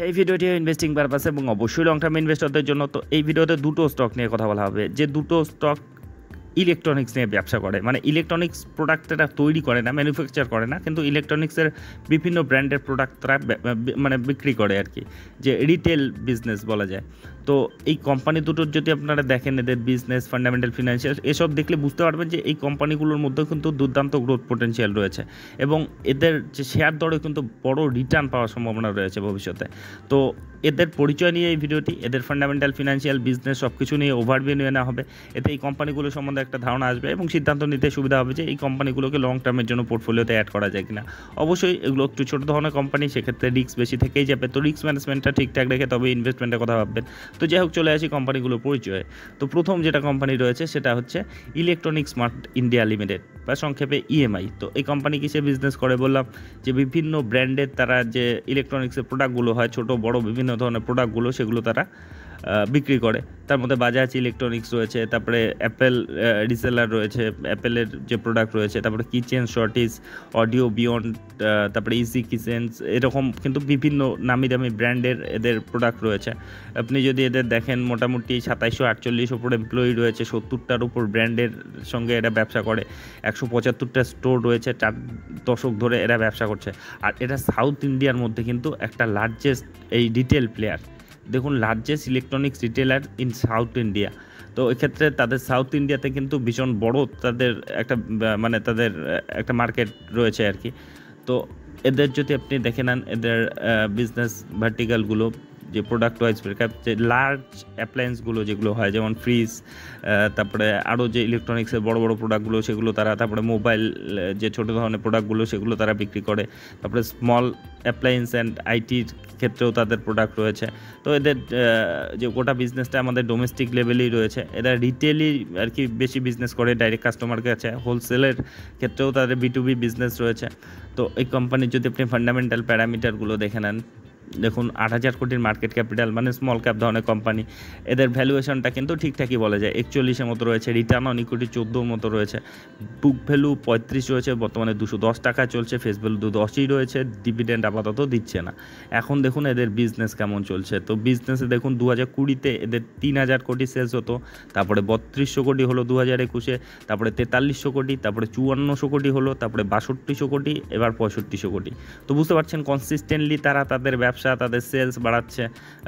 এই ভিডিওটি investing purpose এবং অবশ্যই লং টার্ম ইনভেস্টরদের জন্য। তো এই ভিডিওতে দুটো স্টক নিয়ে কথা বলা হবে, যে দুটো স্টক ইলেকট্রনিক্স নিয়ে ব্যবসা করে, মানে ইলেকট্রনিক্স প্রোডাক্ট তারা তৈরি করে না, ম্যানুফ্যাকচার করে না, কিন্তু ইলেকট্রনিক্সের বিভিন্ন ব্র্যান্ডের প্রোডাক্ট তারা মানে বিক্রি করে আর কি, যে রিটেল বিজনেস বলা যায়। তো এই কোম্পানি দুটোর যদি আপনারা দেখেন, এদের বিজনেস ফান্ডামেন্টাল ফিনান্সিয়াল এসব দেখলে বুঝতে পারবেন যে এই কোম্পানিগুলোর মধ্যে কিন্তু দুর্দান্ত গ্রোথ পোটেনশিয়াল রয়েছে এবং এদের যে শেয়ার দরে কিন্তু বড় রিটার্ন পাওয়ার সম্ভাবনা রয়েছে ভবিষ্যতে। তো এদের পরিচয় নিয়ে এই ভিডিওটি, এদের ফান্ডামেন্টাল ফিনান্সিয়াল বিজনেস সব কিছু নিয়ে ওভারভিউ নিয়ে নেওয়া হবে। এতে এই কোম্পানিগুলো সম্বন্ধে একটা ধারণা আসবে এবং সিদ্ধান্ত নিতে সুবিধা হবে যে এই কোম্পানিগুলোকে লং টার্মের জন্য পোর্টফোলিওতে অ্যাড করা যায় কিনা। অবশ্যই এগুলো একটু ছোটো ধরনের কোম্পানি, সেক্ষেত্রে রিস্ক বেশি থেকেই যাবে। তো রিস্ক ম্যানেজমেন্টটা ঠিকঠাক রেখে তবে ইনভেস্টমেন্টের কথা ভাববেন। তো যাই হোক, চলে আসি কোম্পানিগুলোর পরিচয়ে। তো প্রথম যেটা কোম্পানি রয়েছে সেটা হচ্ছে ইলেকট্রনিক স্মার্ট ইন্ডিয়া লিমিটেড বা সংক্ষেপে ইএমআই। তো এই কোম্পানি কিসে বিজনেস করে বললাম, যে বিভিন্ন ব্র্যান্ডের তারা যে ইলেকট্রনিক্সের প্রোডাক্টগুলো হয়, ছোটো বড় বিভিন্ন ধরনের প্রোডাক্টগুলো, সেগুলো তারা বিক্রি করে। তার মধ্যে বাজাজ ইলেকট্রনিক্স রয়েছে, তারপরে অ্যাপেল রিসেলার রয়েছে, অ্যাপেলের যে প্রোডাক্ট রয়েছে, তারপরে কিচেন শর্টিস, অডিও বিয়ন্ড, তারপরে ইজি কিচেন্স, এরকম কিন্তু বিভিন্ন নামি দামি ব্র্যান্ডের এদের প্রোডাক্ট রয়েছে। আপনি যদি এদের দেখেন, মোটামুটি 2748 উপর এমপ্লয়ি রয়েছে, 70টার উপর ব্র্যান্ডের সঙ্গে এরা ব্যবসা করে, 175টা স্টোর রয়েছে, 4 দশক ধরে এরা ব্যবসা করছে। আর এটা সাউথ ইন্ডিয়ার মধ্যে কিন্তু একটা লার্জেস্ট এই রিটেল প্লেয়ার। দেখুন, largest electronics retailer in south India. তো এক্ষেত্রে তাদের সাউথ ইন্ডিয়াতে কিন্তু ভীষণ বড় তাদের একটা মানে তাদের একটা মার্কেট রয়েছে আর কি। তো এদের যদি আপনি দেখে নেন, এদের বিজনেস ভার্টিক্যালগুলো যে প্রোডাক্ট ওয়াইজ ব্রেকআপ, যে লার্জ অ্যাপ্লায়েন্সগুলো যেগুলো হয়, যেমন ফ্রিজ, তারপরে আরও যে ইলেকট্রনিক্সের বড় বড় প্রোডাক্টগুলো সেগুলো তারা, তারপরে মোবাইল যে ছোটো ধরনের প্রোডাক্টগুলো সেগুলো তারা বিক্রি করে, তারপরে স্মল অ্যাপ্লায়েন্স অ্যান্ড আইটির ক্ষেত্রেও তাদের প্রোডাক্ট রয়েছে। তো এদের যে গোটা বিজনেসটা আমাদের ডোমেস্টিক লেভেলেই রয়েছে। এরা রিটেলই আর কি বেশি বিজনেস করে, ডাইরেক্ট কাস্টমার কাছে। হোলসেলের ক্ষেত্রেও তাদের B2B বিজনেস রয়েছে। তো এই কোম্পানির যদি আপনি ফান্ডামেন্টাল প্যারামিটারগুলো দেখে নেন, দেখুন 8,000 কোটির মার্কেট ক্যাপিটাল, মানে স্মল ক্যাপ ধরনের কোম্পানি। এদের ভ্যালুয়েশনটা কিন্তু ঠিকঠাকই বলা যায়, 41-এর মতো রয়েছে। রিটার্ন অন ইকুইটি 14 মতো রয়েছে। বুক ভ্যালু 35 রয়েছে, বর্তমানে 210 টাকা চলছে। ফেস ভ্যালু 210ই রয়েছে। ডিভিডেন্ড আপাতত দিচ্ছে না। এখন দেখুন এদের বিজনেস কেমন চলছে। তো বিজনেসে দেখুন 2020-তে এদের 3,000 কোটি সেলস হতো, তারপরে 3200 কোটি হলো 2021-এ, তারপরে 4300 কোটি, তারপরে 5400 কোটি হলো, তারপরে 6200 কোটি, এবার 6500 কোটি। তো বুঝতে পারছেন কনসিস্টেন্টলি তারা তাদের ব্যবসা, তাদের সেলস বাড়াচ্ছে।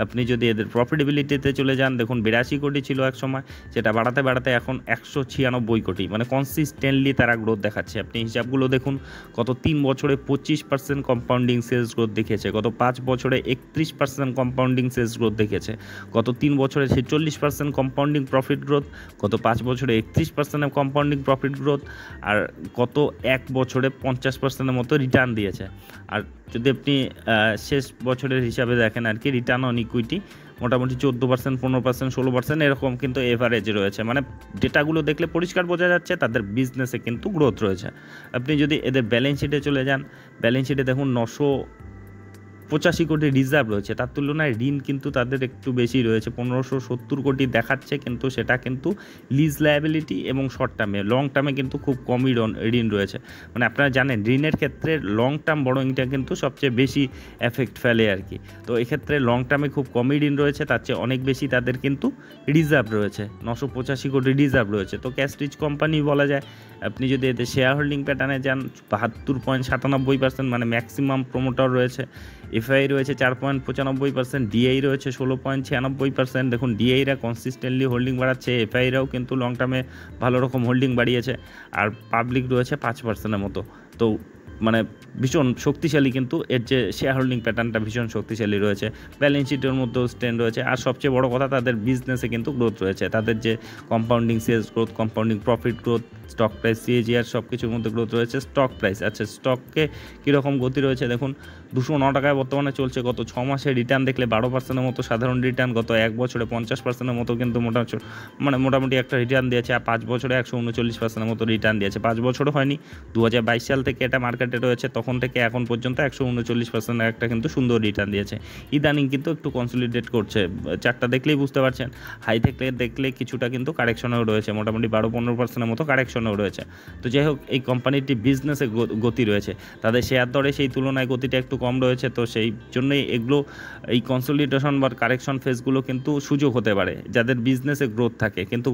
আপনি যদি এদের প্রফিটেবিলিটিতে চলে যান, দেখুন 82 কোটি ছিল এক সময়, সেটা বাড়াতে বাড়াতে এখন 196 কোটি, মানে কনসিস্টেন্টলি তারা গ্রোথ দেখাচ্ছে। আপনি হিসাবগুলো দেখুন, গত 3 বছরে 25% কম্পাউন্ডিং সেলস গ্রোথ দেখিয়েছে, গত 5 বছরে 31% কম্পাউন্ডিং সেলস গ্রোথ দেখিয়েছে, গত 3 বছরে 46% কম্পাউন্ডিং প্রফিট গ্রোথ, গত 5 বছরে 31% কম্পাউন্ডিং প্রফিট গ্রোথ, আর গত 1 বছরে 50%-এর মতো রিটার্ন দিয়েছে। আর যদি আপনি শেষ বছরের হিসাবে দেখেন আর কি, রিটার্ন অন ইকুইটি মোটামুটি 14%, 15%, 16% এরকম কিন্তু এভারেজ রয়েছে। মানে ডেটাগুলো দেখলে পরিষ্কার বোঝা যাচ্ছে তাদের বিজনেসে কিন্তু গ্রোথ রয়েছে। আপনি যদি এদের ব্যালেন্স শিটে চলে যান, ব্যালেন্স শিটে দেখুন 985 কোটি রিজার্ভ রয়েছে, তার তুলনায় ঋণ কিন্তু তাদের একটু বেশি রয়েছে, 1570 কোটি দেখাচ্ছে, কিন্তু সেটা কিন্তু লিজ লায়াবিলিটি এবং শর্ট টার্মে। লং টার্মে কিন্তু খুব কমই ঋণ রয়েছে। মানে আপনারা জানেন ঋণের ক্ষেত্রে লং টার্ম বড়োইংটা কিন্তু সবচেয়ে বেশি এফেক্ট ফেলে আর কি। তো এক্ষেত্রে লং টার্মে খুব কমই ঋণ রয়েছে, তার চেয়ে অনেক বেশি তাদের কিন্তু রিজার্ভ রয়েছে, 985 কোটি রিজার্ভ রয়েছে। তো ক্যাশ রিচ কোম্পানি বলা যায়। আপনি যদি এদের শেয়ার হোল্ডিং প্যাটার্নে যান, 72.97%, মানে ম্যাক্সিমাম প্রমোটার রয়েছে। এফআই রয়েছে 4.95%, ডিআই রয়েছে 16.96%। দেখুন ডিআইরা কনসিস্টেন্টলি হোল্ডিং বাড়াচ্ছে, এফআইরাও কিন্তু লং টার্মে ভালো রকম হোল্ডিং বাড়িয়েছে, আর পাবলিক রয়েছে 5%-এর মতো। তো মানে ভীষণ শক্তিশালী, কিন্তু এর যে শেয়ার হোল্ডিং প্যাটার্নটা ভীষণ শক্তিশালী রয়েছে। ব্যালেন্স শিটের মধ্যেও স্ট্রেন্থ রয়েছে। আর সবচেয়ে বড় কথা, তাদের বিজনেসে কিন্তু গ্রোথ রয়েছে। তাদের যে compounding sales growth, compounding profit growth, stock price, CAGR সব কিছুর মধ্যে গ্রোথ রয়েছে। স্টক প্রাইস, আচ্ছা স্টককে কীরকম গতি রয়েছে দেখুন, 209 টাকায় বর্তমানে চলছে। গত 6 মাসে রিটার্ন দেখলে 12%-এর মতো সাধারণ রিটার্ন, গত 1 বছরে 50%-এর মতো কিন্তু মোটামুটি একটা রিটার্ন দিয়েছে। আর 5 বছরে 139%-এর মতো রিটার্ন দিয়েছে। 5 বছরও হয়নি, 2022 সাল থেকে এটা মার্কেটে মার্কেটে রয়েছে তখন থেকে এখন পর্যন্ত 139% একটা কিন্তু সুন্দর রিটার্ন দিয়েছে। ইদানিং কিন্তু একটু কনসলিডেট করছে, চারটা দেখলেই বুঝতে পারছেন। হাই থেকে দেখলে কিছুটা কিন্তু কারেকশনেও রয়েছে, মোটামুটি 12-15% মতো কারেকশনেও রয়েছে। তো যাই হোক, এই কোম্পানিটি বিজনেসে গতি রয়েছে, তাদের শেয়ার দরে সেই তুলনায় গতিটা একটু কম রয়েছে। তো সেই জন্যই এগুলো, এই কনসলিডেশন বা কারেকশন ফেজগুলো কিন্তু সুযোগ হতে পারে যাদের বিজনেসে গ্রোথ থাকে কিন্তু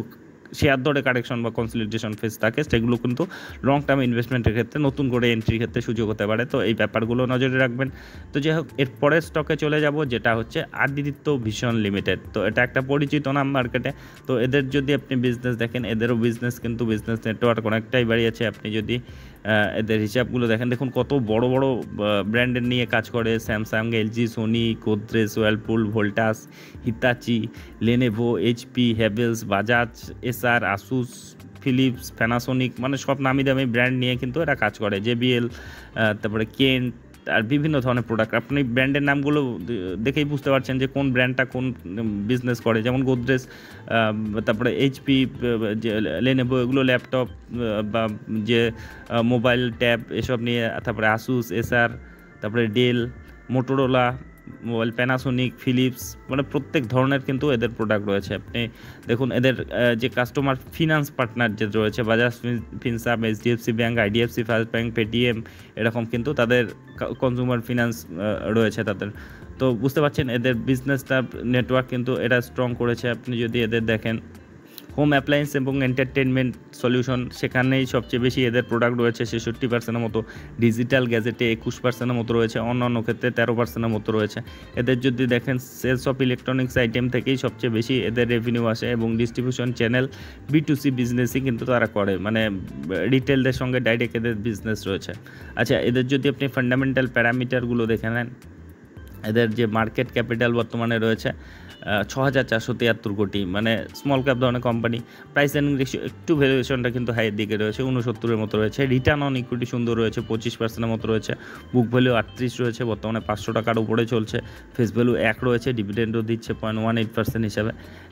শেয়ার দরে কারেকশন বা কনসলিডেশন ফেজ থাকে, সেগুলো কিন্তু লং টার্ম ইনভেস্টমেন্টের ক্ষেত্রে নতুন করে এন্ট্রির ক্ষেত্রে সুযোগ হতে পারে। তো এই ব্যাপারগুলো নজরে রাখবেন। তো যাই হোক, এর পরের স্টকে চলে যাব, যেটা হচ্ছে আদিত্য ভিশন লিমিটেড। তো এটা একটা পরিচিত নাম মার্কেটে। তো এদের যদি আপনি বিজনেস দেখেন, এদেরও বিজনেস কিন্তু বিজনেস নেটওয়ার্ক অনেকটাই বাড়িয়েছে। আপনি যদি এদের হিসাবগুলো দেখেন, দেখুন কত বড় বড় ব্র্যান্ডের নিয়ে কাজ করে: Samsung, LG, Sony, Godrej, Whirlpool, Voltas, Hitachi, Lenovo, HP, Havells, Bajaj, Acer, Asus, Philips, Panasonic, মানে সব নামি দামি ব্র্যান্ড নিয়ে কিন্তু এরা কাজ করে। জেবিএল, তারপরে কেন্ট, আর বিভিন্ন ধরনের প্রোডাক্ট। আপনি ব্র্যান্ডের নামগুলো দেখেই বুঝতে পারছেন যে কোন ব্র্যান্ডটা কোন বিজনেস করে। যেমন গোদরেজ, তারপরে এইচপি, লেনেভো, এগুলো ল্যাপটপ বা যে মোবাইল ট্যাব এসব নিয়ে। তারপরে আসুস, এসআর, তারপরে Dell, Motorola mobile, Panasonic, Philips, মানে প্রত্যেক ধরনের কিন্তু এদের প্রোডাক্ট রয়েছে। আপনি দেখুন এদের যে কাস্টমার ফিনান্স পার্টনার যে রয়েছে, Bajaj Finserv, HDFC bank, IDFC first bank, Paytm, এরকম কিন্তু তাদের কনজিউমার ফিনান্স রয়েছে তাদের। তো বুঝতে পারছেন এদের বিজনেসটা নেটওয়ার্ক কিন্তু এরা স্ট্রং করেছে। আপনি যদি এদের দেখেন, হোম অ্যাপ্লায়েন্স এবং এন্টারটেনমেন্ট সলিউশন, সেখানেই সবচেয়ে বেশি এদের প্রোডাক্ট রয়েছে 66% মতো। ডিজিটাল গ্যাজেটে 21% মতো রয়েছে, অন্যান্য ক্ষেত্রে 13% মতো রয়েছে। এদের যদি দেখেন, সেলস অফ ইলেকট্রনিক্স আইটেম থেকেই সবচেয়ে বেশি এদের রেভিনিউ আসে, এবং ডিস্ট্রিবিউশন চ্যানেল B2C বিজনেসই কিন্তু তারা করে, মানে রিটেলদের সঙ্গে ডাইরেক্ট এদের বিজনেস রয়েছে। আচ্ছা, এদের যদি আপনি ফান্ডামেন্টাল প্যারামিটারগুলো দেখে নেন, এদের যে মার্কেট ক্যাপিটাল বর্তমানে রয়েছে 6473 কোটি, মানে স্মল ক্যাপ ধরনের কোম্পানি। প্রাইস এর্নিং রেশিও একটু ভ্যালুয়েশনটা কিন্তু হাইয়ের দিকে রয়েছে, 69-এর মতো রয়েছে। রিটার্ন অন ইকুইটি সুন্দর রয়েছে, 25%-এর মতো রয়েছে। বুক ভ্যালু 38 রয়েছে, বর্তমানে 500 টাকার উপরে চলছে। ফেস ভ্যালু 1 রয়েছে, ডিভিডেন্ডও দিচ্ছে 0.18% হিসাবে।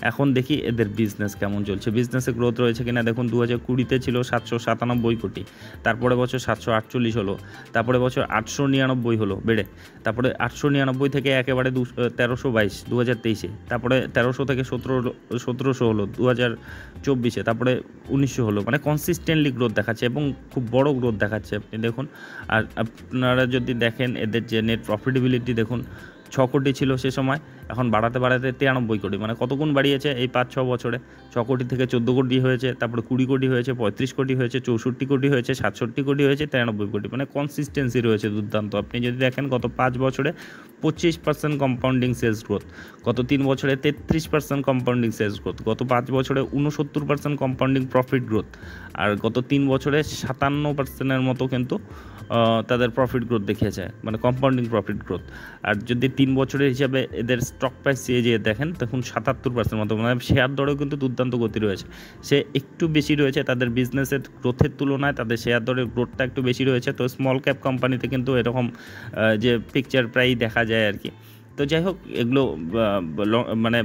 এখন দেখি এদের বিজনেস কেমন চলছে, বিজনেসে গ্রোথ রয়েছে কিনা। দেখুন 2020-তে ছিল 797 কোটি, তারপরে বছর 748 হলো, তারপরে বছর 899 হলো বেড়ে, তারপরে 899 থেকে একেবারে 1322 2023-এ, তারপরে 1300 থেকে 1700 হলো 2024-এ, তারপরে 1900 হলো। মানে কনসিস্টেন্টলি গ্রোথ দেখাচ্ছে এবং খুব বড় গ্রোথ দেখাচ্ছে, আপনি দেখুন। আর আপনারা যদি দেখেন এদের যে নেট প্রফিটেবিলিটি, দেখুন 6 কোটি ছিল সে সময়, এখন বাড়াতে বাড়াতে 93 কোটি, মানে কত গুণ বাড়িয়েছে এই 5-6 বছরে। 6 কোটি থেকে 14 কোটি হয়েছে, তারপরে 20 কোটি হয়েছে, 35 কোটি হয়েছে, 64 কোটি হয়েছে, 67 কোটি হয়েছে, 93 কোটি, মানে কনসিস্টেন্সি রয়েছে দুর্দান্ত। আপনি যদি দেখেন গত 5 বছরে 25% কম্পাউন্ডিং সেলস গ্রোথ, গত 3 বছরে 33% কম্পাউন্ডিং সেলস গ্রোথ, গত 5 বছরে 69% কম্পাউন্ডিং প্রফিট গ্রোথ, আর গত 3 বছরে 57%-এর মতো কিন্তু তাদের প্রফিট গ্রোথ দেখিয়েছে, মানে কম্পাউন্ডিং প্রফিট গ্রোথ। আর যদি 3 বছরের হিসাবে এদের স্টক প্রাইস যে দেখেন, দেখুন 77% মতো, মানে শেয়ার দরেও কিন্তু দুর্দান্ত গতি রয়েছে। সে একটু বেশি রয়েছে তাদের বিজনেসের গ্রোথের তুলনায়, তাদের শেয়ার দরের গ্রোথটা একটু বেশি রয়েছে। তো স্মল ক্যাপ কোম্পানিতে কিন্তু এরকম যে পিকচার প্রায়ই দেখা যায় আর কি। তো যাই হোক, এগুলো মানে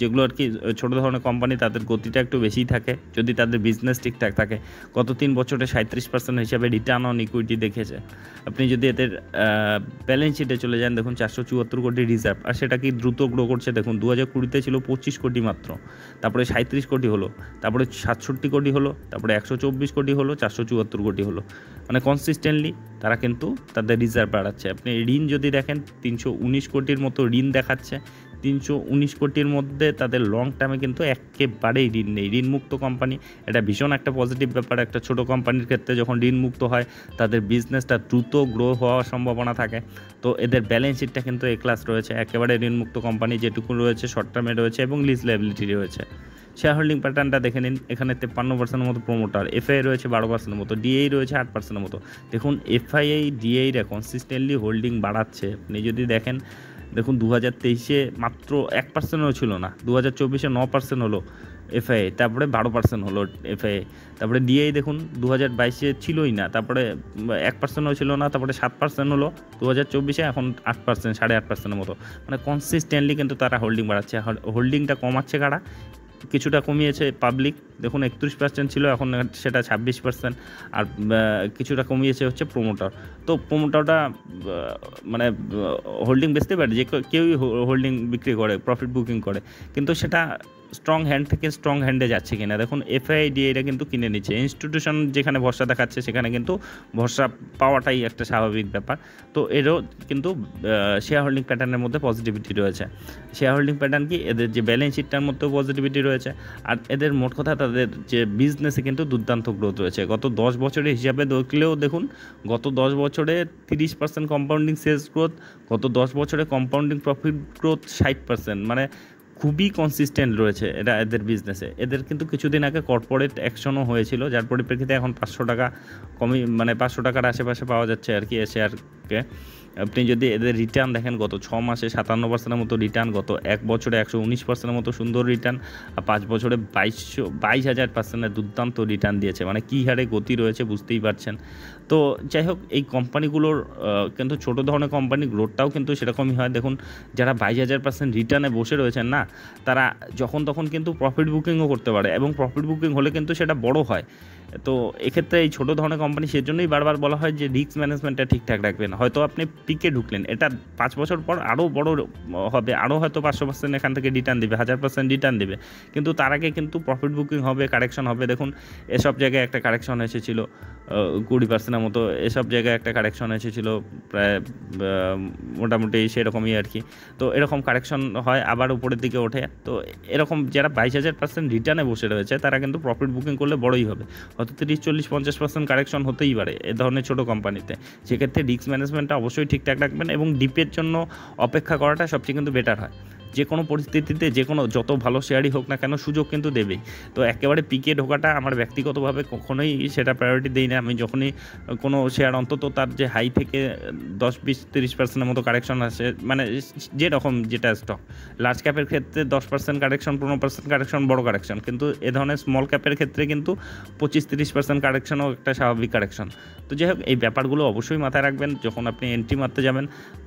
যেগুলো আর কি ছোটো ধরনের কোম্পানি, তাদের গতিটা একটু বেশিই থাকে যদি তাদের বিজনেস ঠিকঠাক থাকে। গত 3 বছরে 37% হিসাবে রিটার্ন অন ইকুইটি দেখেছে। আপনি যদি এদের ব্যালেন্স শিটে চলে যান, দেখুন 474 কোটি রিজার্ভ, আর সেটা কি দ্রুত গ্রো করছে। দেখুন 2020-তে ছিল 25 কোটি মাত্র, তারপরে 37 কোটি হলো, তারপরে 67 কোটি হলো, তারপরে 124 কোটি হলো, 474 কোটি হলো। মানে কনসিস্টেন্টলি তারা কিন্তু তাদের রিজার্ভ বাড়াচ্ছে। আপনি ঋণ যদি দেখেন, 319 কোটির মতো ঋণ দেখাচ্ছে। 319 কোটির মধ্যে তাদের লং টার্মে কিন্তু একেবারেই ঋণ নেই, ঋণমুক্ত কোম্পানি। এটা ভীষণ একটা পজিটিভ ব্যাপার। একটা ছোট কোম্পানির ক্ষেত্রে যখন ঋণমুক্ত হয়, তাদের বিজনেসটা দ্রুত গ্রো হওয়ার সম্ভাবনা থাকে। তো এদের ব্যালেন্স শিটটা কিন্তু এ ক্লাস রয়েছে, একেবারে ঋণমুক্ত কোম্পানি যেটুকু রয়েছে শর্ট টার্মে রয়েছে, এবং লিজ লায়াবিলিটি রয়েছে। শেয়ার হোল্ডিং প্যাটার্নটা দেখে নিন, এখানে 53% মতো প্রমোটার, এফআইআই রয়েছে 12% মতো, ডিআই রয়েছে 8% মতো। দেখুন এফআইআই ডিআইরা কনসিস্টেন্টলি হোল্ডিং বাড়াচ্ছে। আপনি যদি দেখেন, দেখুন 2023-এ মাত্র 1%ও ছিল না, 2024-এ 9% হলো এফআইআই, তারপরে 12% হলো এফআইআই, তারপরে ডিআই দেখুন 2022-এ ছিলই না, তারপরে 1%ও ছিল না, তারপরে 7% হলো 2024-এ, এখন 8%, 8.5%-এর মতো। মানে কনসিস্টেন্টলি কিন্তু তারা হোল্ডিং বাড়াচ্ছে। হোল্ডিংটা কমাচ্ছে কারা? কিছুটা কমিয়েছে পাবলিক, দেখুন 31% ছিল, এখন সেটা 26%। আর কিছুটা কমিয়েছে হচ্ছে প্রোমোটার। তো প্রোমোটারটা মানে হোল্ডিং বেচতে পারে, যে কেউই হোল্ডিং বিক্রি করে, প্রফিট বুকিং করে, কিন্তু সেটা স্ট্রং হ্যান্ড থেকে স্ট্রং হ্যান্ডে যাচ্ছে কিনা। দেখুন এফআইডি এটা কিন্তু কিনে নিচ্ছে, ইনস্টিটিউশন যেখানে ভরসা দেখাচ্ছে সেখানে কিন্তু ভরসা পাওয়াটাই একটা স্বাভাবিক ব্যাপার। তো এরও কিন্তু শেয়ার হোল্ডিং প্যাটার্নের মধ্যে পজিটিভিটি রয়েছে। শেয়ার হোল্ডিং প্যাটার্ন কি, এদের যে ব্যালেন্স শিটটার মধ্যেও পজিটিভিটি রয়েছে, আর এদের মোট কথা তাদের যে বিজনেসে কিন্তু দুর্দান্ত গ্রোথ রয়েছে। গত 10 বছরের হিসাবে দেখলেও দেখুন, গত 10 বছরে 30% কম্পাউন্ডিং সেলস গ্রোথ, গত 10 বছরে কম্পাউন্ডিং প্রফিট গ্রোথ 60%, মানে খুবই কনসিস্টেন্ট রয়েছে এটা এদের বিজনেসে। এদের কিন্তু কিছুদিন আগে কর্পোরেট অ্যাকশনও হয়েছিল, যার পরিপ্রেক্ষিতে এখন 500 টাকা মানে 500 টাকার আশেপাশে পাওয়া যাচ্ছে আর কি এ শেয়ারকে। আপনি যদি এদের রিটার্ন দেখেন, গত 6 মাসে 57%-এর মতো রিটার্ন, গত 1 বছরে 119%-এর মতো সুন্দর রিটার্ন, আর 5 বছরে 22,000%-এর দুর্দান্ত রিটার্ন দিয়েছে। মানে কী হারে গতি রয়েছে বুঝতেই পারছেন। তো যাই হোক, এই কোম্পানিগুলোর কিন্তু ছোটো ধরনের কোম্পানি গ্রোথটাও কিন্তু সেরকমই হয়। দেখুন যারা 22,000% রিটার্নে বসে রয়েছেন না, তারা যখন তখন কিন্তু প্রফিট বুকিংও করতে পারে, এবং প্রফিট বুকিং হলে কিন্তু সেটা বড় হয়। তো এক্ষেত্রে এই ছোটো ধরনের কোম্পানি, সেজন্যই বারবার বলা হয় যে রিস্ক ম্যানেজমেন্টটা ঠিকঠাক রাখবেন। হয়তো আপনি পিকে ঢুকলেন, এটা 5 বছর পর আরও বড় হবে, আরও হয়তো 500% এখান থেকে রিটার্ন দেবে, 1000% রিটার্ন দেবে, কিন্তু তার আগে কিন্তু প্রফিট বুকিং হবে, কারেকশন হবে। দেখুন এসব জায়গায় একটা কারেকশন এসেছিল 20%-এর মতো, এসব জায়গায় একটা কারেকশন এসেছিল প্রায় মোটামুটি সেরকমই আর কি। তো এরকম কারেকশন হয়, আবার উপরের দিকে ওঠে। তো এরকম যারা 22,000% রিটার্নে বসে রয়েছে, তারা কিন্তু প্রফিট বুকিং করলে বড়ই হবে, হয়তো 30, 40, 50% কারেকশন হতেই পারে এ ধরনের ছোটো কোম্পানিতে। সেক্ষেত্রে রিস্ক ম্যানেজমেন্টটা অবশ্যই ঠিকঠাক রাখবেন, এবং ডিপের জন্য অপেক্ষা করাটা সবচেয়ে কিন্তু বেটার হয়। যে কোনো পরিস্থিতিতে যে কোনো যত ভালো শেয়ারই হোক না কেন, সুযোগ কিন্তু দেবেই। তো একেবারে পিকে ঢোকাটা আমার ব্যক্তিগতভাবে কখনোই সেটা প্রায়োরিটি দিই না। আমি যখনই কোনো শেয়ার অন্তত তার যে হাই থেকে 10, 20, 30%-এর মতো কারেকশন আসে, মানে যেরকম যেটা স্টক, লার্জ ক্যাপের ক্ষেত্রে 10% কারেকশন, 15% কারেকশন বড় কারেকশন, কিন্তু এ ধরনের স্মল ক্যাপের ক্ষেত্রে কিন্তু 25-30% কারেকশনও একটা স্বাভাবিক কারেকশন। তো যাই হোক, এই ব্যাপারগুলো অবশ্যই মাথায় রাখবেন যখন আপনি এন্ট্রি মারতে যাবেন।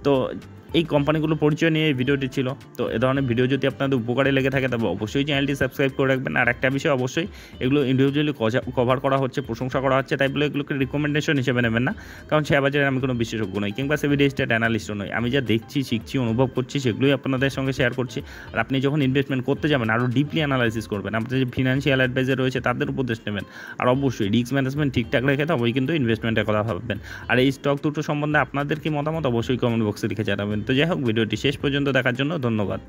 তো এই কোম্পানিগুলো পরিচয় নিয়ে এই ভিডিওটি ছিল। তো এ ধরনের ভিডিও যদি আপনাদের উপকারে লেগে থাকে, তবে অবশ্যই চ্যানেলটি সাবস্ক্রাইব করে রাখবেন। আর একটা বিষয়, অবশ্যই এগুলো ইন্ডিভিজুয়ালি কভার করা হচ্ছে, প্রশংসা করা হচ্ছে, তাই বলে এগুলোকে রিকমেন্ডেশন হিসেবে নেবেন না, কারণ শেয়ার বাজারে আমি কোনো বিশেষজ্ঞ নই, কিংবা সেবি স্টেট অ্যানালিস্টও নই। আমি যা দেখছি, শিখছি, অনুভব করছি, সেগুলোই আপনাদের সঙ্গে শেয়ার করছি। আর আপনি যখন ইনভেস্টমেন্ট করতে যাবেন, আরও ডিপলি অ্যানালাইসিস করবেন, আপনার যে ফিনান্সিয়াল অ্যাডভাইজার রয়েছে তাদের উপদেশ নেবেন, আর অবশ্যই রিস্ক ম্যানেজমেন্ট ঠিকঠাক রেখে তবেই কিন্তু ইনভেস্টমেন্টের কথা ভাববেন। আর এই স্টক দুটো সম্বন্ধে আপনাদের কি মতামত, অবশ্যই কমেন্ট বক্সে লিখে জানাবেন। তো যাই হোক, ভিডিওটি শেষ পর্যন্ত দেখার জন্য ধন্যবাদ।